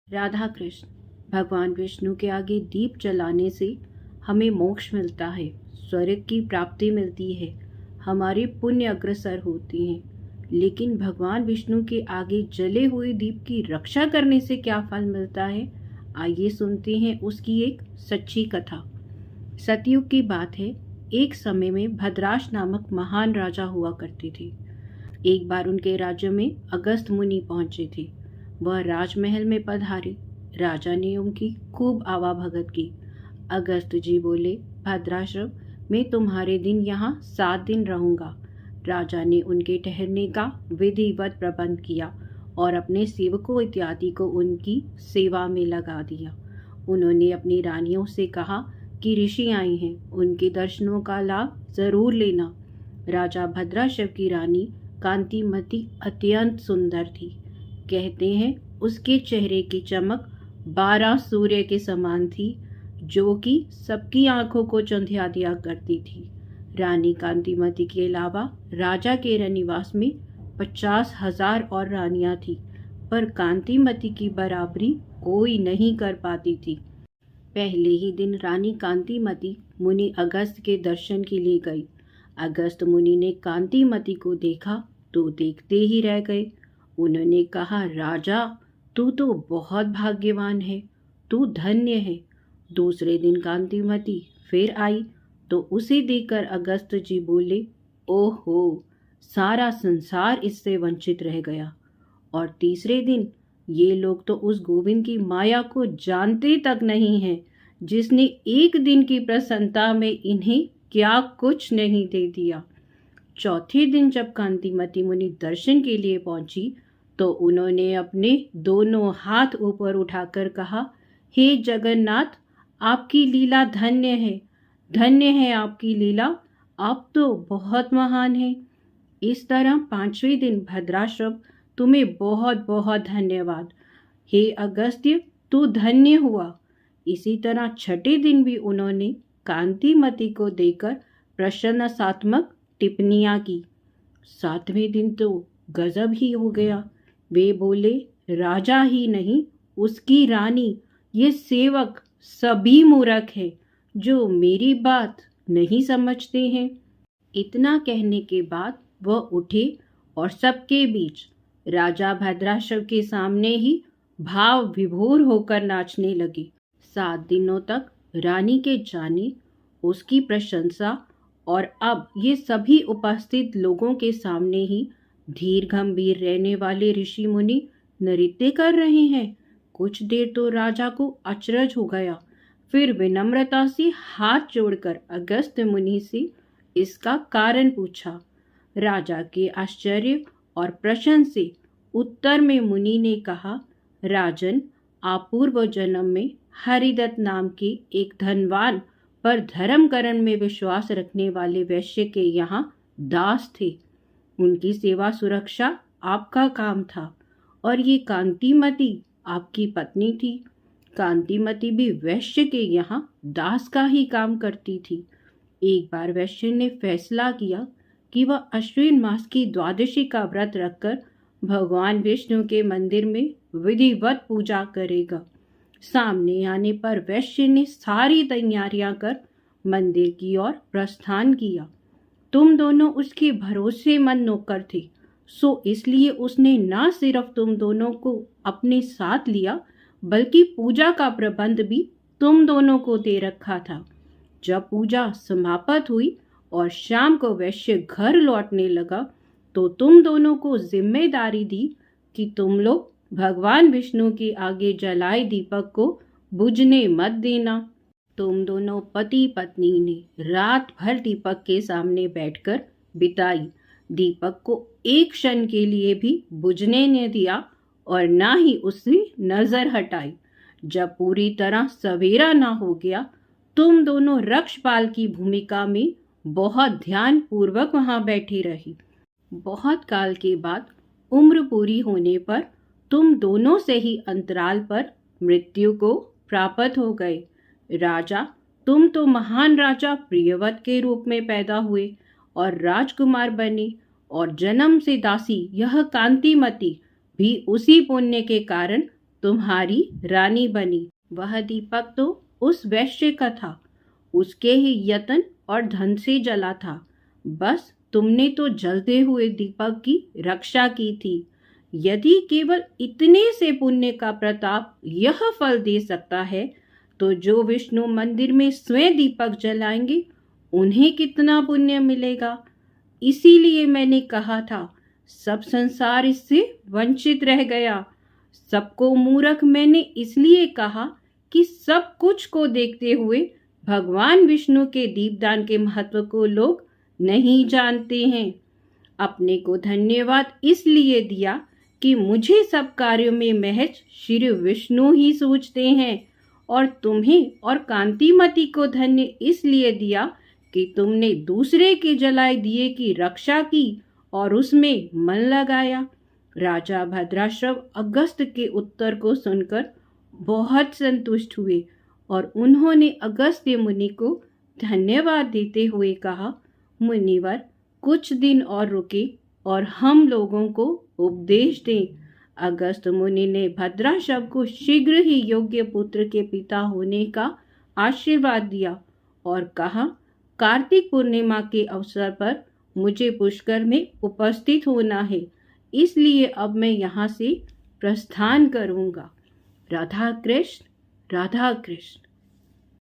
राधा कृष्ण। भगवान विष्णु के आगे दीप जलाने से हमें मोक्ष मिलता है, स्वर्ग की प्राप्ति मिलती है, हमारे पुण्य अग्रसर होते हैं। लेकिन भगवान विष्णु के आगे जले हुए दीप की रक्षा करने से क्या फल मिलता है, आइए सुनते हैं उसकी एक सच्ची कथा। सतयुग की बात है। एक समय में भद्राश नामक महान राजा हुआ करते थे। एक बार उनके राज्य में अगस्त मुनि पहुंचे थे। वह राजमहल में पधारे। राजा ने उनकी खूब आवाभगत की। अगस्त जी बोले, भद्राश्रम मैं तुम्हारे दिन यहाँ 7 दिन रहूंगा। राजा ने उनके ठहरने का विधिवत प्रबंध किया और अपने सेवकों इत्यादि को उनकी सेवा में लगा दिया। उन्होंने अपनी रानियों से कहा कि ऋषि आए हैं, उनके दर्शनों का लाभ जरूर लेना। राजा भद्राश्रम की रानी कांतिमती अत्यंत सुंदर थी। कहते हैं उसके चेहरे की चमक 12 सूर्य के समान थी, जो कि सबकी आंखों को चंधिया दिया करती थी। रानी कांतिमती के अलावा राजा के रनिवास में 50,000 और रानियां थी, पर कांतिमती की बराबरी कोई नहीं कर पाती थी। पहले ही दिन रानी कांतिमती मुनि अगस्त के दर्शन के लिए गई। अगस्त मुनि ने कांतिमती को देखा तो देखते ही रह गए। उन्होंने कहा, राजा तू तो बहुत भाग्यवान है, तू धन्य है। दूसरे दिन कांतिमती फिर आई तो उसे देखकर अगस्त जी बोले, ओहो, सारा संसार इससे वंचित रह गया। और तीसरे दिन ये लोग तो उस गोविंद की माया को जानते तक नहीं हैं, जिसने एक दिन की प्रसन्नता में इन्हें क्या कुछ नहीं दे दिया। चौथे दिन जब कांतिमती मुनि दर्शन के लिए पहुंची तो उन्होंने अपने दोनों हाथ ऊपर उठाकर कहा, हे जगन्नाथ, आपकी लीला धन्य है, धन्य है आपकी लीला, आप तो बहुत महान हैं। इस तरह 5वें दिन भद्राश्रम तुम्हें बहुत बहुत धन्यवाद। हे अगस्त्य, तू धन्य हुआ। इसी तरह 6ठे दिन भी उन्होंने कांतिमती को देकर प्रशंसात्मक टिप्पणियां की। 7वें दिन तो गजब ही हो गया। वे बोले, राजा ही नहीं, उसकी रानी, ये सेवक सभी मूर्ख हैं, जो मेरी बात नहीं समझते हैं। इतना कहने के बाद वह उठे और सबके बीच राजा भद्राश्रम के सामने ही भाव विभोर होकर नाचने लगे। 7 दिनों तक रानी के जाने, उसकी प्रशंसा, और अब ये सभी उपस्थित लोगों के सामने ही धीर गंभीर रहने वाले ऋषि मुनि नृत्य कर रहे हैं। कुछ देर तो राजा को अचरज हो गया। फिर विनम्रता से हाथ जोड़कर अगस्त्य मुनि से इसका कारण पूछा। राजा के आश्चर्य और प्रश्न से उत्तर में मुनि ने कहा, राजन, आप पूर्व जन्म में हरिदत्त नाम के एक धनवान पर धर्म करण में विश्वास रखने वाले वैश्य के यहाँ दास थे। उनकी सेवा सुरक्षा आपका काम था और ये कांतिमती आपकी पत्नी थी। कांतिमती भी वैश्य के यहाँ दास का ही काम करती थी। एक बार वैश्य ने फैसला किया कि वह अश्विन मास की द्वादशी का व्रत रखकर भगवान विष्णु के मंदिर में विधिवत पूजा करेगा। सामने आने पर वैश्य ने सारी तैयारियां कर मंदिर की ओर प्रस्थान किया। तुम दोनों उसके भरोसेमंद नौकर थे, सो इसलिए उसने न सिर्फ तुम दोनों को अपने साथ लिया, बल्कि पूजा का प्रबंध भी तुम दोनों को दे रखा था। जब पूजा समाप्त हुई और शाम को वैश्य घर लौटने लगा तो तुम दोनों को जिम्मेदारी दी कि तुम लोग भगवान विष्णु के आगे जलाए दीपक को बुझने मत देना। तुम दोनों पति पत्नी ने रात भर दीपक के सामने बैठकर बिताई। दीपक को एक क्षण के लिए भी बुझने न दिया और ना ही उससे नजर हटाई। जब पूरी तरह सवेरा ना हो गया, तुम दोनों रक्षपाल की भूमिका में बहुत ध्यान पूर्वक वहां बैठी रही। बहुत काल के बाद उम्र पूरी होने पर तुम दोनों से ही अंतराल पर मृत्यु को प्राप्त हो गए। राजा, तुम तो महान राजा प्रियव्रत के रूप में पैदा हुए और राजकुमार बने, और जन्म से दासी यह कांतिमती भी उसी पुण्य के कारण तुम्हारी रानी बनी। वह दीपक तो उस वैश्य का था, उसके ही यत्न और धन से जला था। बस तुमने तो जलते हुए दीपक की रक्षा की थी। यदि केवल इतने से पुण्य का प्रताप यह फल दे सकता है, तो जो विष्णु मंदिर में स्वयं दीपक जलाएंगे उन्हें कितना पुण्य मिलेगा। इसीलिए मैंने कहा था, सब संसार इससे वंचित रह गया। सबको मूर्ख मैंने इसलिए कहा कि सब कुछ को देखते हुए भगवान विष्णु के दीपदान के महत्व को लोग नहीं जानते हैं। अपने को धन्यवाद इसलिए दिया कि मुझे सब कार्यों में महज श्री विष्णु ही सूझते हैं, और तुम्हें और कांतिमती को धन्य इसलिए दिया कि तुमने दूसरे के जलाए दिए की रक्षा की और उसमें मन लगाया। राजा भद्राश्व अगस्त के उत्तर को सुनकर बहुत संतुष्ट हुए और उन्होंने अगस्त्य मुनि को धन्यवाद देते हुए कहा, मुनिवर, कुछ दिन और रुके और हम लोगों को उपदेश दें। अगस्त मुनि ने भद्राश्व को शीघ्र ही योग्य पुत्र के पिता होने का आशीर्वाद दिया और कहा, कार्तिक पूर्णिमा के अवसर पर मुझे पुष्कर में उपस्थित होना है, इसलिए अब मैं यहाँ से प्रस्थान करूँगा। राधा कृष्ण, राधा कृष्ण।